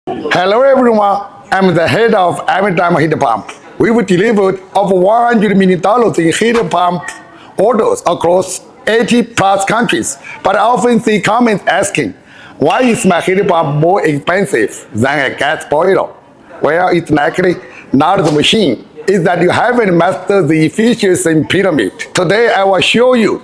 Hello everyone, I'm the head of Amitime heat pump. We've delivered over $100 million in heat pump orders across 80 plus countries, but I often see comments asking, why is my heat pump more expensive than a gas boiler? Well, it's likely not the machine, it's that you haven't mastered the efficiency pyramid. Today I will show you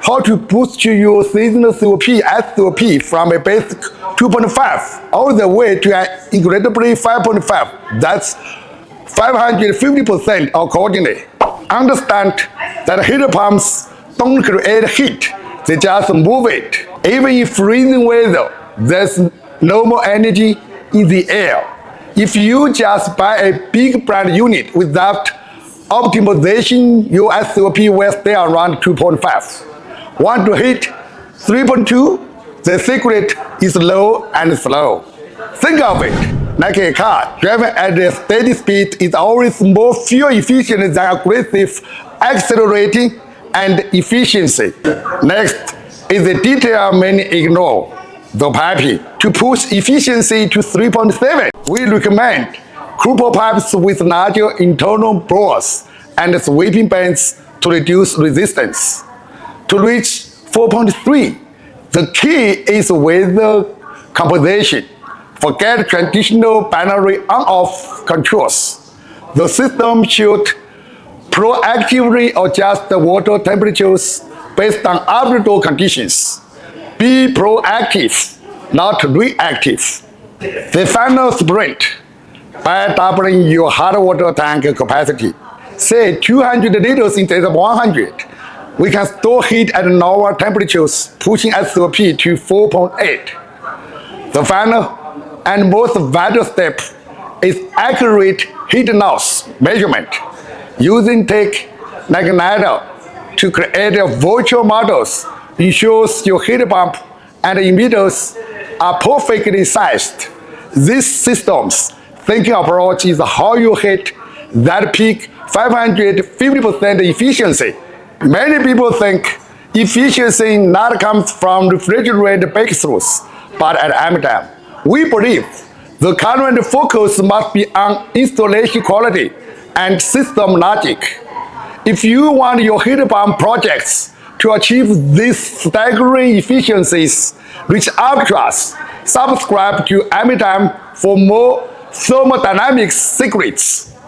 how to boost your seasonal SCOP from a basic 2.5 all the way to an incredibly 5.5. That's 550% accordingly. Understand that heat pumps don't create heat, they just move it. Even in freezing weather, there's no more energy in the air. If you just buy a big brand unit without optimization, your SCOP will stay around 2.5. Want to hit 3.2? The secret is low and slow. Think of it like a car driving at a steady speed is always more fuel efficient than aggressive accelerating and efficiency. Next is the detail many ignore, the piping. To push efficiency to 3.7, we recommend couple pipes with larger internal blowers and sweeping bands to reduce resistance. To reach 4.3, the key is weather composition. Forget traditional binary on-off controls. The system should proactively adjust the water temperatures based on outdoor conditions. Be proactive, not reactive. The final sprint, by doubling your hot water tank capacity, say 200 liters instead of 100, we can store heat at lower temperatures, pushing SCOP to 4.8. The final and most vital step is accurate heat loss measurement. Using tech like NIDA to create virtual models ensures your heat pump and emitters are perfectly sized. This system's thinking approach is how you hit that peak 550% efficiency. Many people think efficiency not comes from refrigerant breakthroughs, but at Amitime, we believe the current focus must be on installation quality and system logic. If you want your heat pump projects to achieve these staggering efficiencies, reach out to us. Subscribe to Amitime for more thermodynamic secrets.